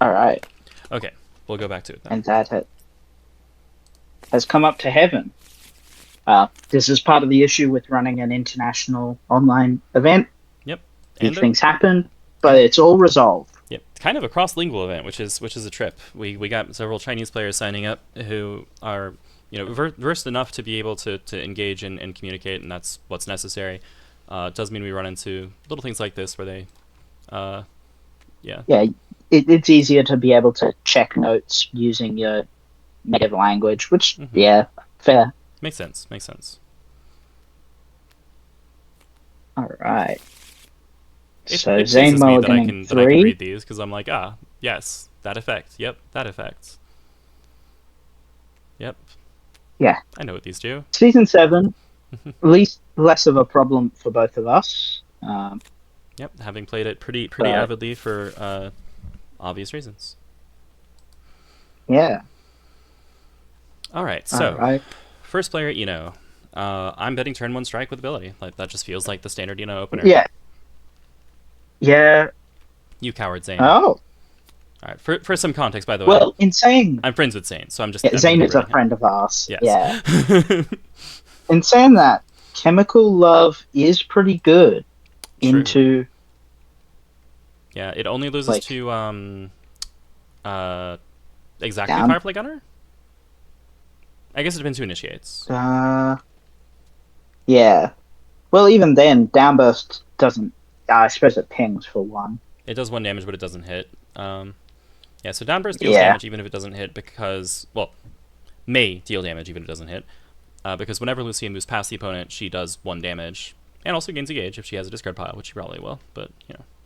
All right. Okay, we'll go back to it then. And that has come up to heaven. This is part of the issue with running an international online event. Yep. These And things happen, but it's all resolved. yep, kind of a cross-lingual event, which is a trip. We got several Chinese players signing up who are versed enough to be able to engage and communicate, and that's what's necessary. It does mean we run into little things like this where they, yeah. Yeah, it's easier to be able to check notes using your native language, which, yeah, fair. Makes sense. Makes sense. All right. It So Zayn pleases me that I mulliganing can 3. read these because I'm like, yes, that effect. Yep, that effect. Yep, Yeah. I know what these do. Season 7, less of a problem for both of us. Yep, having played it pretty But, avidly for obvious reasons. yeah. All right, All so right. first player Eno. I'm betting turn 1 strike with ability. Like that just feels like the standard Eno opener. Yeah. Yeah. You coward, Zain. Oh. All right, for some context, by the way, Well, in saying I'm friends with Zain, so I'm just Zayn is a liberating him. friend of ours. Yes. Yeah. In saying that, Chemical Love is pretty good True. into. Yeah, it only loses like, to exactly down. Firefly Gunner. I guess it depends who initiates. Yeah. Well, even then, Downburst doesn't. I suppose it pings for 1. It does 1 damage, but it doesn't hit. Yeah, so Downburst deals Yeah. damage even if it doesn't hit because, well, may deal damage even if it doesn't hit. Because whenever Luciya moves past the opponent, she does 1 damage. And also gains a gauge if she has a discard pile, which she probably will, but,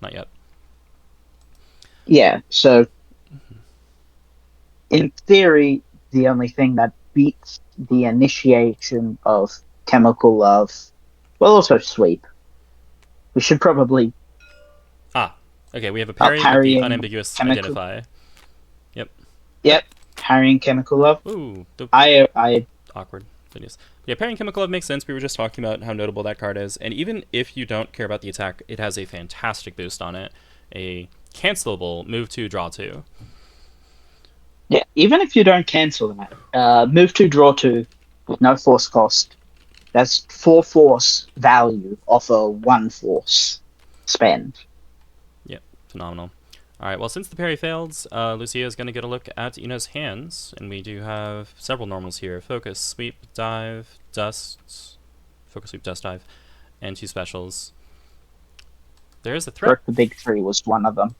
not yet. Yeah, so in theory, the only thing that beats the initiation of Chemical Love, well, also Sweep. We should probably Okay, we have a parry with the parrying unambiguous chemical- identify. Yep, parrying Chemical Love. Ooh, I awkward. But yes. Yeah, parrying Chemical Love makes sense. We were just talking about how notable that card is. And even if you don't care about the attack, it has a fantastic boost on it. A cancelable move 2, draw 2. Yeah, even if you don't cancel that, move 2, draw 2 with no force cost. That's 4 force value off a 1 force spend. Yep, phenomenal. Alright, well, since the parry failed, Luciya is going to get a look at Eno's hands, and we do have several normals here. Focus, Sweep, Dive, Dust, Focus, Sweep, Dust, Dive, and 2 specials. There is a threat. The big 3 was one of them.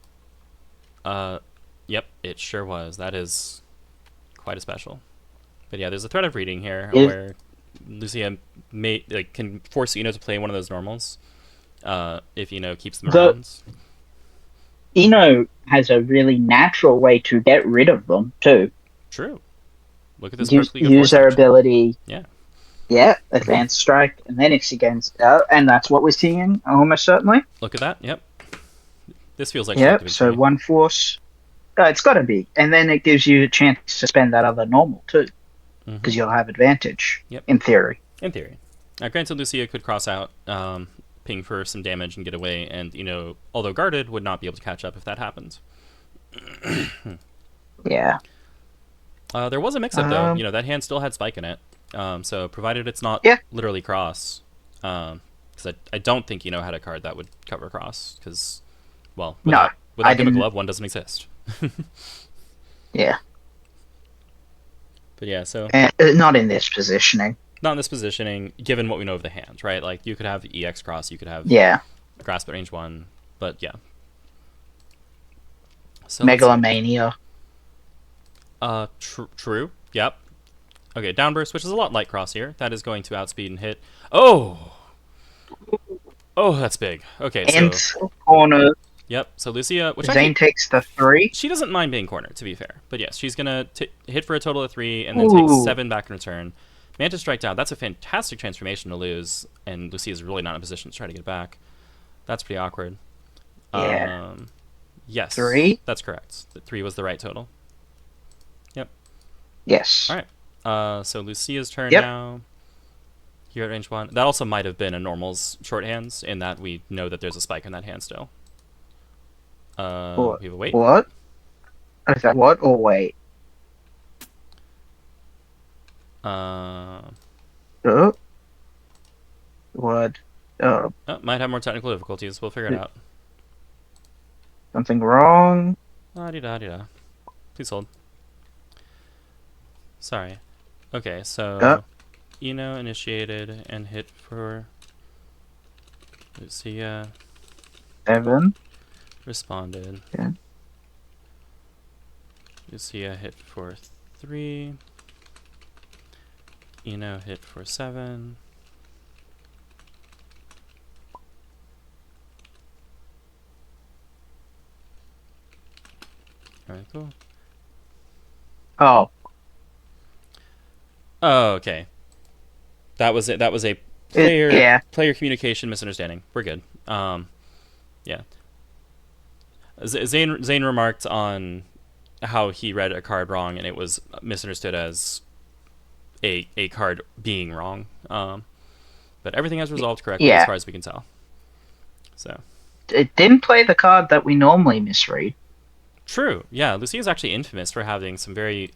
Yep, it sure was. That is quite a special. But yeah, there's a threat of reading here where Luciya can force Eno to play one of those normals if Eno keeps them around. Eno has a really natural way to get rid of them too. True. Look at this use their ability. Yeah. Yeah, advanced strike, and then it's against, and that's what we're seeing almost certainly. Look at that. Yep. This feels like so 1 force. It's got to be, and then it gives you a chance to spend that other normal too, because you'll have advantage. Yep. In theory. In theory. Granted, Luciya could cross out, ping for some damage and get away, and although guarded, would not be able to catch up if that happened. Yeah. There was a mix-up though. That hand still had spike in it. So provided it's not literally cross, because I don't think had a card that would cover cross, because, well, without Chemical Love, one doesn't exist. Yeah. But yeah, so not in this positioning. Not in this positioning, given what we know of the hand, right? Like, you could have EX cross, you could have grasp at range 1, but yeah. So Megalomania. True. Yep. Okay, downburst, which is a lot like cross here. That is going to outspeed and hit. Oh, that's big. Okay, so corner. Yep. So Luciya, which Zain takes the 3. She doesn't mind being cornered, to be fair. But yes, she's gonna hit for a total of 3 and then take 7 back in return. Mantis strike down. That's a fantastic transformation to lose, and Luciya is really not in a position to try to get it back. That's pretty awkward. Yeah. Yes. 3. That's correct. 3 was the right total. Yep. Yes. All right. So Lucia's turn now. You're at range 1. That also might have been a normal's shorthands, in that we know that there's a spike in that hand still. We have a wait. What? Is that what? Or wait. Uh, Oh, what? Oh, oh, might have more technical difficulties. We'll figure it out. something wrong? La-di-da-di-da. Please hold. Sorry. Okay, Oh, so Eno initiated and hit for Luciya, 7. responded. Yeah. Luciya hit for 3. Eno hit for 7. Alright, cool. Oh, Oh, okay. That was it. That was a player yeah. communication misunderstanding. We're good. Yeah. Zain remarked on how he read a card wrong, and it was misunderstood as a card being wrong. But everything has resolved correctly as Yeah. far as we can tell. So It didn't play the card that we normally misread. true. Yeah, Lucia is actually infamous for having some very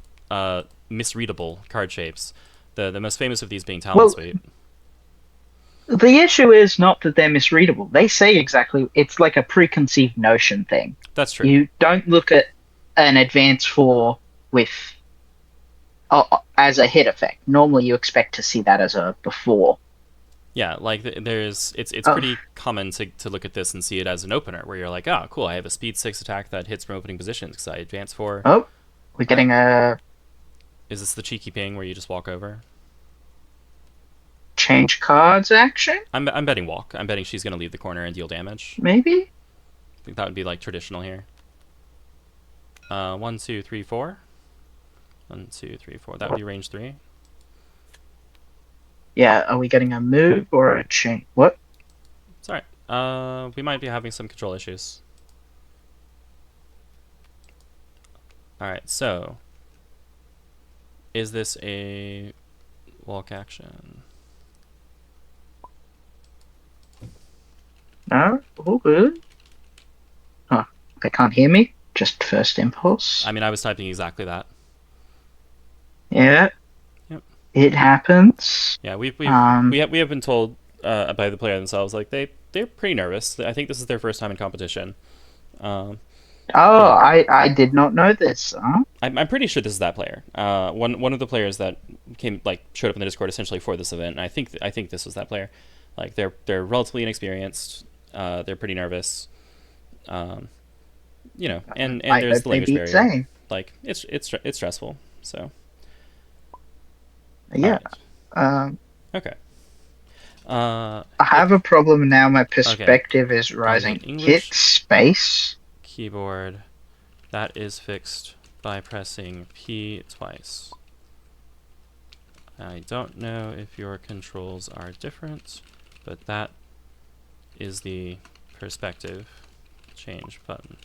misreadable card shapes. The most famous of these being Talon Well, Sweep. the issue is not that they're misreadable. They say exactly, it's like a preconceived notion thing. That's true. You don't look at an advance 4 with as a hit effect. Normally, you expect to see that as a before. Yeah, like it's Oh, pretty common to look at this and see it as an opener, where you're like, oh, cool, I have a speed 6 attack that hits from opening positions because I advance 4. oh, we're Right. getting a Is this the cheeky ping where you just walk over? change cards action, I'm betting walk. I'm betting she's going to leave the corner and deal damage. maybe? I think that would be like traditional here. 1, 2, 3, 4. 1, 2, 3, 4. That would be range 3. Yeah, are we getting a move or a change? What? It's alright. We might be having some control issues. Alright, so is this a walk action? No? All good. Oh, they can't hear me? Just first impulse. I mean, I was typing exactly that. Yeah. Yep. It happens. Yeah, we have been told by the player themselves, like they're pretty nervous. I think this is their first time in competition. Um, Oh, yeah. I did not know this. Huh? I'm pretty sure this is that player. One of the players that showed up in the Discord essentially for this event. And I think this was that player. Like they're relatively inexperienced. They're pretty nervous. You know, and I there's hope the they language beat barrier. Zain. Like it's stressful. So Yeah. all right. Okay. I have a problem now. My Okay. perspective is On rising. the Hit English space. keyboard, that is fixed by pressing P twice. I don't know if your controls are different, but that is the perspective change button.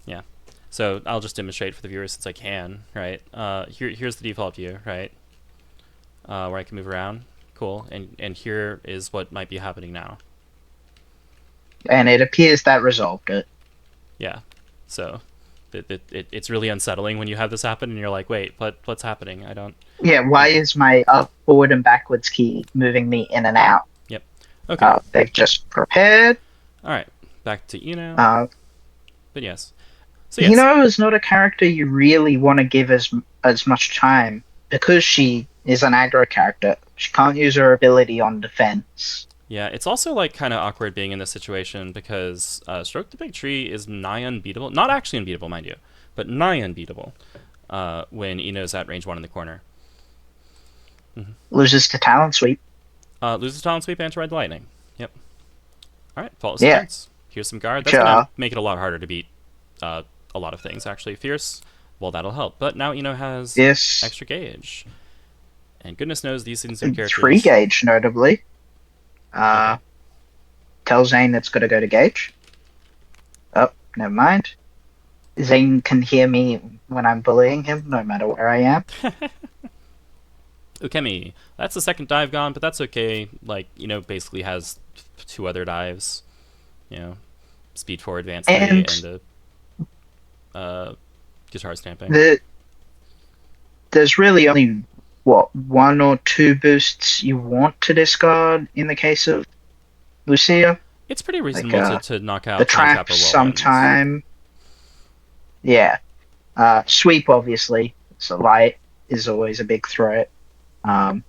Yeah. So I'll just demonstrate for the viewers since I can, right? Here's the default view, right? Where I can move around. Cool. And here is what might be happening now. And it appears that resolved it. Yeah. So it's really unsettling when you have this happen and you're like, wait, what's happening? I don't. Yeah, why is my up, forward, and backwards key moving me in and out? Yep. Okay. They've just prepared. All right. Back to Eno. But yes. So yes. Eno is not a character you really want to give as much time because she is an aggro character. She can't use her ability on defense. Yeah, it's also like kind of awkward being in this situation because Stroke the Big Tree is nigh unbeatable. Not actually unbeatable, mind you, but nigh unbeatable when Eno's at range 1 in the corner. Mm-hmm. Loses to Talon Sweep. Loses Talon Sweep and to Red Lightning. Yep. All right, Faultless Yeah. Defense. Here's some guard. That's going to make it a lot harder to beat a lot of things, actually. Fierce, well, that'll help. But now Eno has extra gauge. And goodness knows these things are characters. 3 gauge, notably. Okay. Tell Zain it's got to go to gauge. Oh, never mind. Zain can hear me when I'm bullying him, no matter where I am. Ukemi. That's the second dive gone, but that's okay. Like, basically has 2 other dives. Speed 4, advance 3, and guitar stamping. There's really only, what, one or two boosts you want to discard in the case of Luciya. It's pretty Like, reasonable to knock the out time trap trap or whirlwind. sometime. Yeah. Sweep, obviously. So light is always a big threat. Um,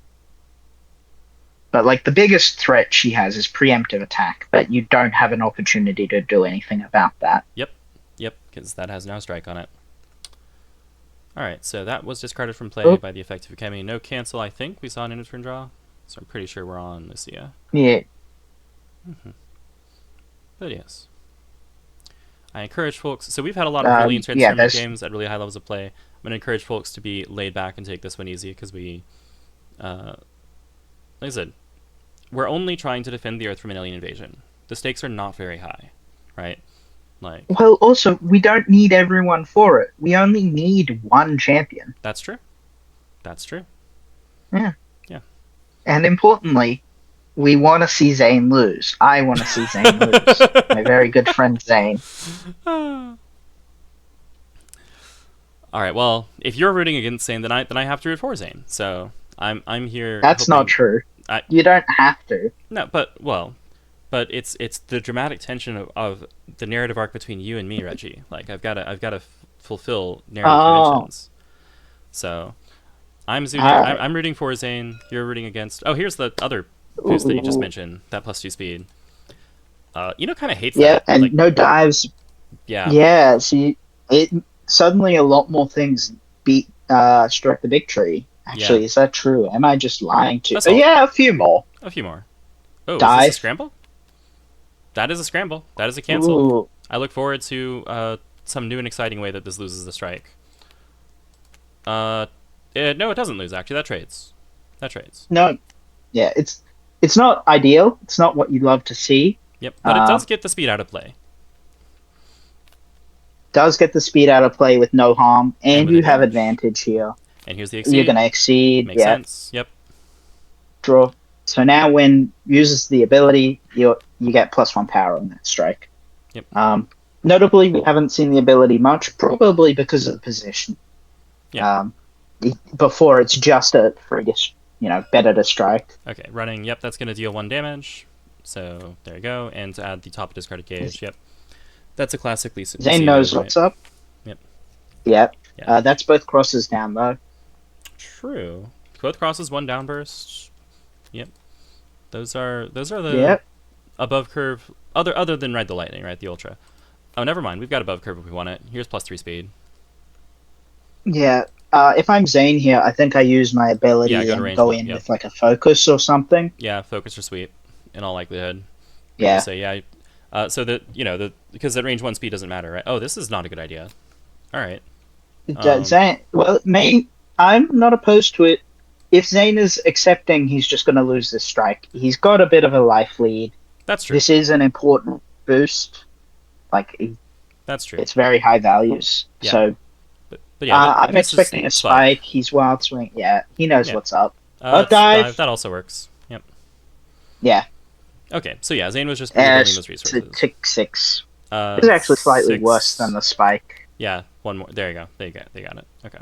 but like the biggest threat she has is preemptive attack, but you don't have an opportunity to do anything about that. Yep, because that has no strike on it. Alright, so that was discarded from play Oh, by the effective Kemi. No cancel, I think. We saw an end of turn draw. So I'm pretty sure we're on Luciya. yeah. But yes. I encourage folks. So we've had a lot of really intense tournament games at really high levels of play. I'm going to encourage folks to be laid back and take this one easy because we, like I said, we're only trying to defend the Earth from an alien invasion. The stakes are not very high, right? Like, well, also, we don't need everyone for it. We only need one champion. that's true. That's true. Yeah. Yeah. And importantly, we want to see Zain lose. I want to see Zain lose. My very good friend Zain. All right. Well, if you're rooting against Zain, then I have to root for Zain. So I'm here. That's not true. You don't have to. No, but it's the dramatic tension of the narrative arc between you and me, Reggie. Like I've got to fulfill narrative conventions. So I'm rooting for Zain. You're rooting against. Oh, here's the other boost that you just mentioned. That +2 speed. Kind of hates that. Yeah, and like, no dives. Yeah. Yeah. See, it suddenly a lot more things beat struck the big tree. Actually, is that true? Am I just lying to you? Yeah, a few more. A few more. Oh, dive. Is this a scramble? That is a scramble. That is a cancel. Ooh. I look forward to some new and exciting way that this loses the strike. No, it doesn't lose, actually. That trades. No. Yeah, it's not ideal. It's not what you'd love to see. Yep, but it does get the speed out of play. Does get the speed out of play with no harm, and you have advantage here. And here's the exceed. You're going to exceed. Makes sense. Yep. Draw. So now when uses the ability, you get +1 power on that strike. Yep. Notably, we haven't seen the ability much, probably because of the position. Yeah. Before it's just a friggin', better to strike. Okay, running. Yep, that's going to deal 1 damage. So there you go. And to add the top discarded gauge. Yep. That's a classic Lisa. Zain knows what's up. Yep. Yep. Yeah. That's both crosses down though. True. Both crosses, 1 downburst. Yep. Those are the above curve other than Ride the Lightning, right? The Ultra. Oh, never mind. We've got above curve if we want it. Here's +3 speed. Yeah. If I'm Zain here, I think I use my ability and go in with like a focus or something. Yeah, focus or sweep, in all likelihood. Yeah. So yeah. So that because that range 1 speed doesn't matter, right? Oh, this is not a good idea. All right. Zain. Well, I'm not opposed to it. If Zain is accepting, he's just going to lose this strike. He's got a bit of a life lead. That's true. This is an important boost. That's true. It's very high values. Yeah. So, but yeah, I'm expecting a spike. He's wild swing. Yeah, he knows what's up. Dive. That also works. Yep. Yeah. Okay, so yeah, Zain was just rebuilding those resources. Tick 6. It's actually slightly worse than the spike. Yeah, 1 more. There you go. They got it. Okay.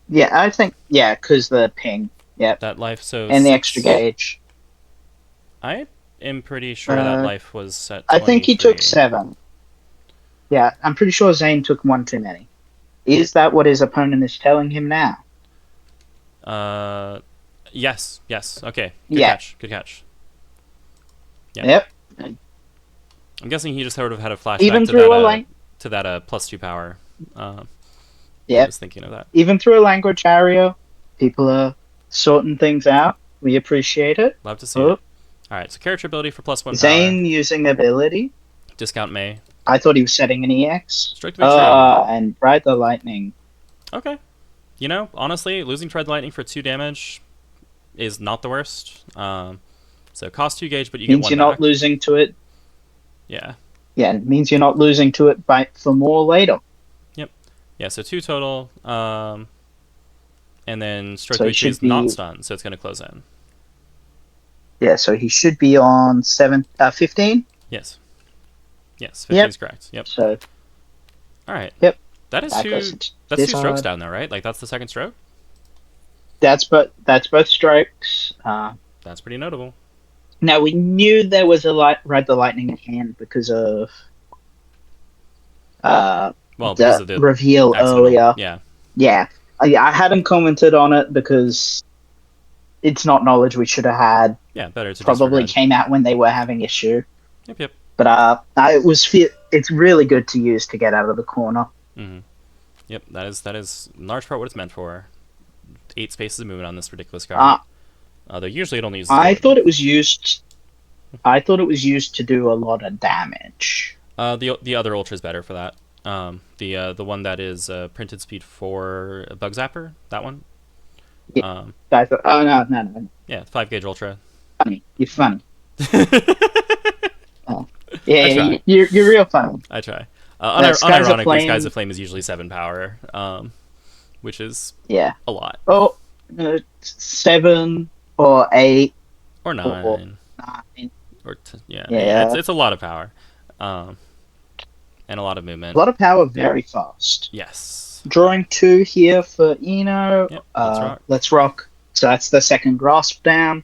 Yeah, I think because the ping. Yeah. That life and the extra gauge. I am pretty sure that life was set. I think he took 7. Yeah, I'm pretty sure Zain took 1 too many. Is that what his opponent is telling him now? Yes. Okay. Good catch. Yeah. Yep. I'm guessing he just sort of had a flashback to that +2 power. Yeah. I was thinking of that. Even through a language barrier, people are sorting things out. We appreciate it. Love to see it. All right, so character ability for +1 power. Zain using the ability. Discount May. I thought he was setting an EX. Strike the big tree. And Ride the Lightning. Okay. Honestly, losing to Ride the Lightning for 2 damage is not the worst. So cost 2 gauge, but you get 1 means you're not losing to it. Yeah. Yeah, it means you're not losing to it for more later. Yep. Yeah, so 2 total. And then Strike the Big Tree is not stunned, so it's going to close in. Yeah, so he should be on 15? Yes. Yes, 15 Yep. is correct. Yep. So, All right. yep. That is That two. goes into That's this two strokes side. down though, right? Like that's the second stroke. That's both strokes. That's pretty notable. Now we knew there was a ride the lightning in hand because of uh Well, because the of the reveal accidental. earlier. Yeah. Yeah, I hadn't commented on it because it's not knowledge we should have had. Yeah. Better to Probably disregard. came out when they were having issue, Yep. Yep. but it's really good to use to get out of the corner. Mm-hmm. Yep. That is in large part what it's meant for. 8 spaces of movement on this ridiculous card. Uh, Though usually it only uses I 4. thought it was used. I thought it was used to do a lot of damage. The other ultra is better for that. The one that is printed speed 4 bug zapper. That one. Yeah, Um, I thought, oh no, yeah, 5 gauge ultra. funny, you're funny. Oh, I yeah, try. you're real funny. I try. Skies of Unironically, Skies Flame, of Flame is usually 7 power, which is yeah. a lot. Oh, 7 or 8 Or or 9. 9. Yeah. Yeah, It's a lot of power, um, and a lot of a movement. lot of power, very fast. Yes. Drawing 2 here for Eno. Yep. Let's rock. Let's rock. So that's the second grasp down.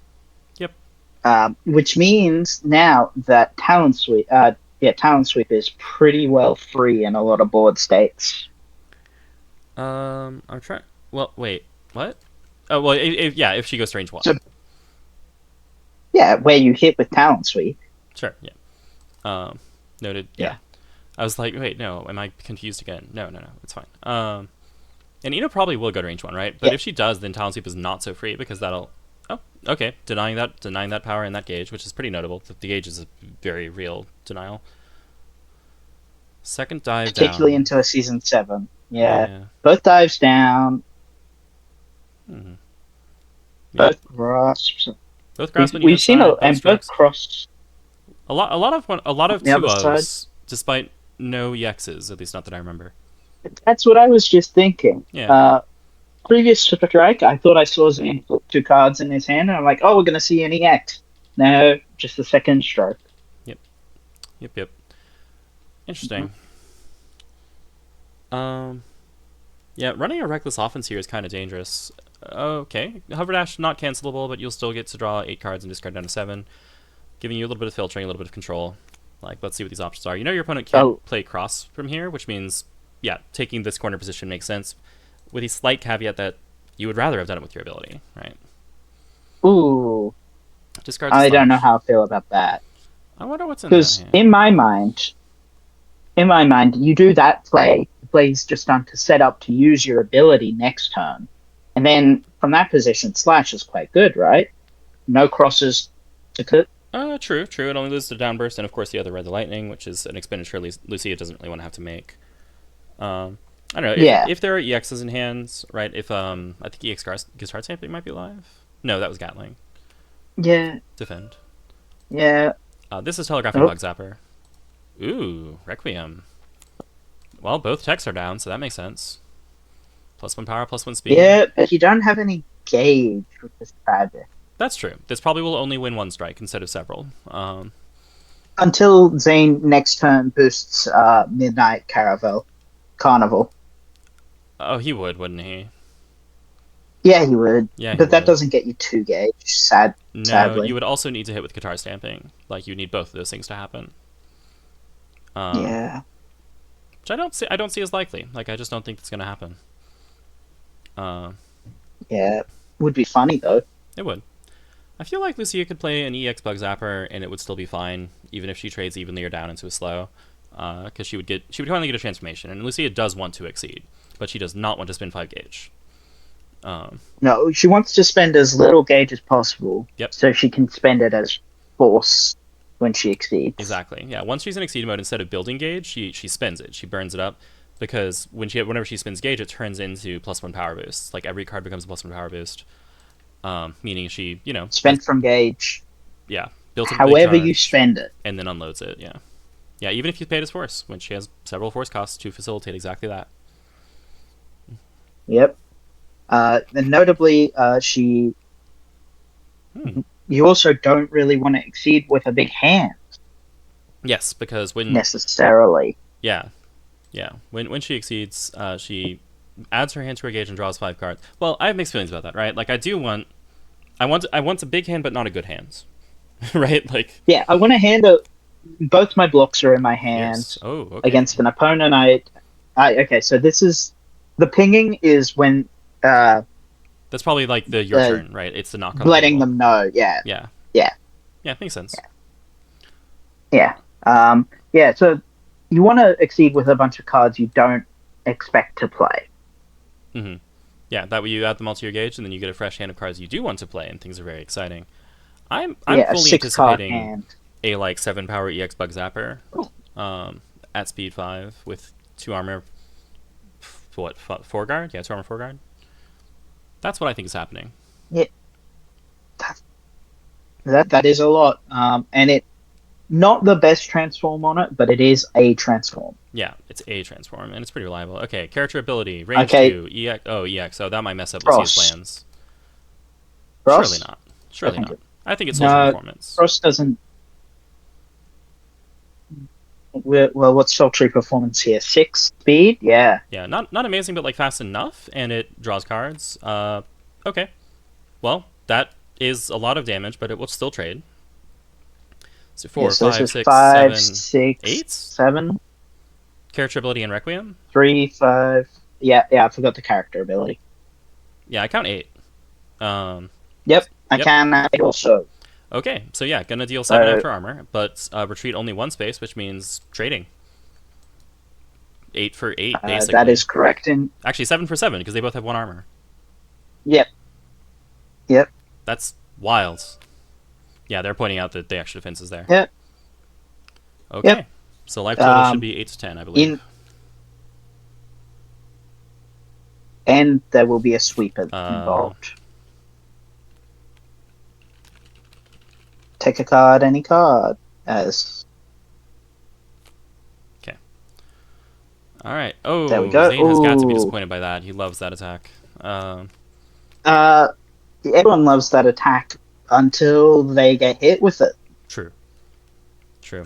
Yep. Which means now that Talon Sweep is pretty well free in a lot of board states. I'm trying. Well, wait. What? Oh well, if she goes to range 1. So yeah, where you hit with Talon Sweep. Sure. Yeah. Noted. Yeah. I was like, wait, no, am I confused again? No, it's fine. And Eno probably will go to range 1, right? But Yeah. if she does, then Talon Sweep is not so free because that'll. Oh, okay. Denying that power and that gauge, which is pretty notable. The gauge is a very real denial. Second dive Particularly down. into a season 7. Yeah. Yeah. Both dives down, Mm-hmm. both grasps. Both grasp on We've Eno's seen side, both and both strokes. cross A lot of on the other side. 2-0s, despite no EXs, at least not that I remember. That's what I was just thinking. Yeah. Previous strike, I thought I saw Zain put 2 cards in his hand, and I'm like, oh, we're going to see an EX. No, just the second stroke. Yep. Interesting. Yeah, running a reckless offense here is kind of dangerous. Okay, hover dash not cancelable, but you'll still get to draw 8 cards and discard down to 7, giving you a little bit of filtering, a little bit of control. Like, let's see what these options are. You know your opponent can't play cross from here, which means, yeah, taking this corner position makes sense, with the slight caveat that you would rather have done it with your ability, right? Ooh, Discard. I don't know how I feel about that. I wonder what's in that Because hand. in my mind, you do that play. The play's just done to set up to use your ability next turn. And then from that position, Slash is quite good, right? No crosses to cut. True. It only loses to downburst, and of course the other Red the Lightning, which is an expenditure Luciya doesn't really want to have to make. I don't know. If there are EXs in hands, right? If I think EX Guitar Stamping might be live. No, that was Gatling. Yeah. Defend. Yeah. This is Telegraphing Bug Zapper. Ooh, Requiem. Well, both techs are down, so that makes sense. +1 power, +1 speed. Yeah, but you don't have any gauge with this tragic. That's true. This probably will only win 1 strike instead of several. Until Zain next turn boosts Midnight Carnival. Oh, he would, wouldn't he? Yeah, he would. Yeah, but that doesn't get you 2 gauge, sadly. You would also need to hit with Guitar Stamping. Like, you need both of those things to happen. Yeah. Which I don't see as likely. Like, I just don't think it's going to happen. Yeah. Would be funny, though. It would. I feel like Luciya could play an EX Bug Zapper, and it would still be fine, even if she trades evenly or down into a slow. Because she would finally get a transformation. And Luciya does want to exceed, but she does not want to spend 5 gauge. No, she wants to spend as little gauge as possible. Yep. So she can spend it as force when she exceeds. Exactly. Yeah. Once she's in exceed mode, instead of building gauge, she spends it. She burns it up, because whenever she spends gauge, it turns into +1 power boost. Like, every card becomes a +1 power boost. Meaning she, spent from gauge. Yeah. Built a however big you charge, spend it. and then unloads it. Yeah. Yeah. Even if you paid as force, when she has several force costs to facilitate exactly that. Yep. And notably, she. You also don't really want to exceed with a big hand. Yes, because when necessarily. yeah, when she exceeds, she adds her hand to her gauge and draws 5 cards. Well, I have mixed feelings about that, right? Like I want a big hand, but not a good hand, right? Like Yeah, I want to hand a. Both my blocks are in my fierce. hand Oh, okay. against an opponent. Okay. So this is the pinging is when That's probably like the your uh turn, right? It's the knock on the letting table. them know. Yeah, Yeah, yeah, yeah, makes sense. yeah. Yeah. So you want to exceed with a bunch of cards you don't expect to play. Mm-hmm. Yeah, that way you add them all to your gauge, and then you get a fresh hand of cards you do want to play, and things are very exciting. I'm Yeah, a fully 6 card anticipating hand. a like 7 power EX Bug Zapper, at speed 5 with 2 armor. What 4 guard? Yeah, 2 armor 4 guard. That's what I think is happening. Yeah, that is a lot. And it not the best transform on it, but it is a transform. Yeah, it's a transform, and it's pretty reliable. Okay, character ability, range Okay, 2, EX. Oh, EX. So that might mess up Lucia's Frost. plans. Surely Frost. not. I Surely think not. it. I think it's social No, performance. Frost doesn't. Well, what's sultry performance here? 6 speed? Yeah. Yeah, not amazing, but like fast enough, and it draws cards. Okay. Well, that is a lot of damage, but it will still trade. So Yeah, four, so this five, is six, five, seven, six, eight. seven, Character ability and Requiem. 3, 5. Yeah, yeah, I forgot the character ability. Yeah, I count 8. Um, Yep, I yep. can also. Okay, so yeah, gonna deal 7 So after armor, but retreat only 1 space, which means trading. 8 for 8, that basically. is correct. And Actually, 7 for 7, because they both have 1 armor. yep, yep, That's wild. Yeah, they're pointing out that the extra defense is there. yep, Okay, yep. so life total should be 8 to 10, I believe. In and there will be a sweeper Uh, involved. Take a card, any card. As okay. Alright. there we Oh, go. Zain has got to be Ooh. disappointed by that. He loves that attack. Uh, everyone loves that attack until they get hit with it. True. True.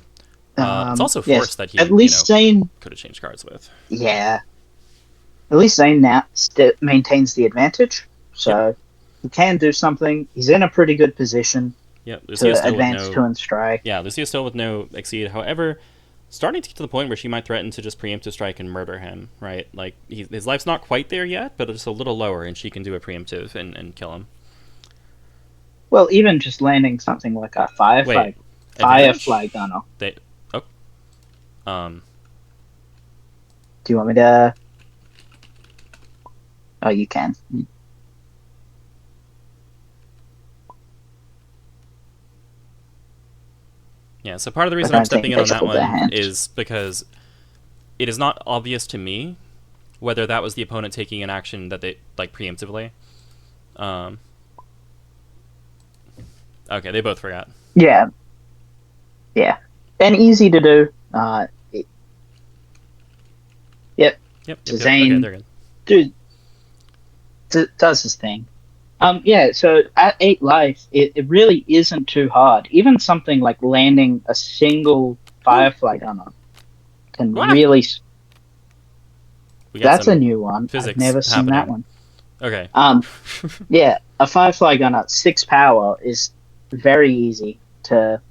It's also Yes. forced that At he, least Zane, could have changed cards with. yeah. At least Zane now maintains the advantage, Yep. so he can do something. He's in a pretty good position Yep. Lucia to still with advance no. to and strike. Yeah, Lucia still with no exceed. However, starting to get to the point where she might threaten to just preemptive strike and murder him. Right? Like his life's not quite there yet, but just a little lower, and she can do a preemptive and kill him. Well, even just landing something like a Wait, firefly advantage? gunner. They. Oh. Do you want me to? Oh, you can. Yeah. So part of the I reason I'm don't stepping think in they on that shuffled their one hand. is because it is not obvious to me whether that was the opponent taking an action that they like preemptively. Um. Okay, they both forgot. Yeah, yeah, and easy to do. Yep. Yep. So Yep. Yep. Okay, Zane, they're good. dude, does his thing. Yeah, so at 8 life, it really isn't too hard. Even something like landing a single Woo! Firefly Gunner can Wah! really. We got That's a some new one. I've physics never seen that happening. one. Okay. Yeah, a Firefly Gunner, 6 power is very easy to,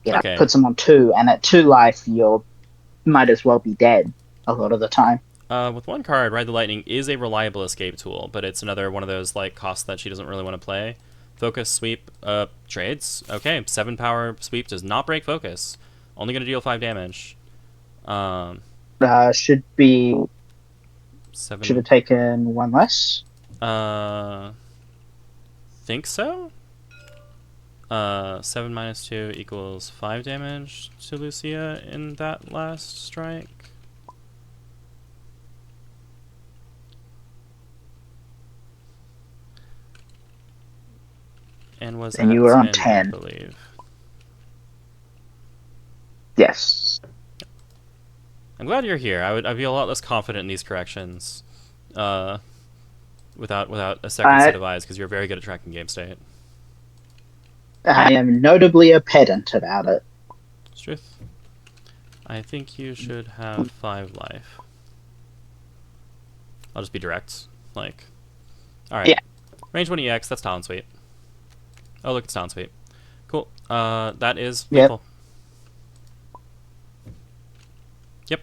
Okay. put someone 2, and at 2 life, you might as well be dead a lot of the time. With 1 card, Ride the Lightning is a reliable escape tool, but it's another one of those like costs that she doesn't really want to play. Focus, sweep, trades. Okay, 7 power sweep does not break focus. Only going to deal 5 damage. Um, Should be should 7. have taken 1 less. Think so. 7 minus 2 equals 5 damage to Lucia in that last strike. And was And at you were on 10, I 10. believe. Yes. I'm glad you're here. I'd be a lot less confident in these corrections, without a second set of eyes, because you're very good at tracking game state. I am notably a pedant about it. Strith, I think you should have 5 life. I'll just be direct. Like, alright. Yeah. Range 1 EX, that's Talon Sweep. Oh, look, it's Talon Sweep. Cool. That is Yep. lethal. Yep.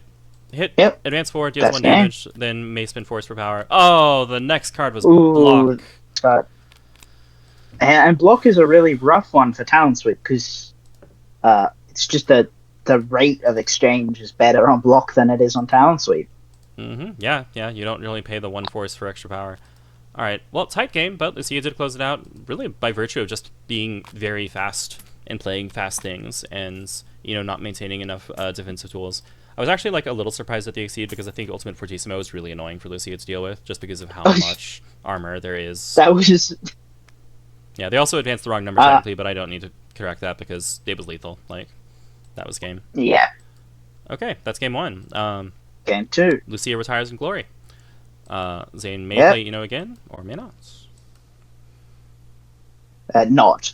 Hit, Yep. advance forward, deals That's 1 game. damage, then may spin force for power. Oh, the next card was Ooh. block. And block is a really rough one for Talon Sweep because it's just that the rate of exchange is better on block than it is on Talon Sweep. Yeah, you don't really pay the 1 force for extra power. Alright, well, tight game, but Luciya did close it out, really by virtue of just being very fast and playing fast things and, not maintaining enough defensive tools. I was actually, a little surprised at the Exceed because I think Ultimate Fortissimo is really annoying for Luciya to deal with, just because of how much armor there is. That was just... Yeah, they also advanced the wrong number technically, but I don't need to correct that because it was lethal. That was game. Yeah. Okay, that's game 1. Game 2. Luciya retires in glory. Zain may Yep. play again, or may not. Not.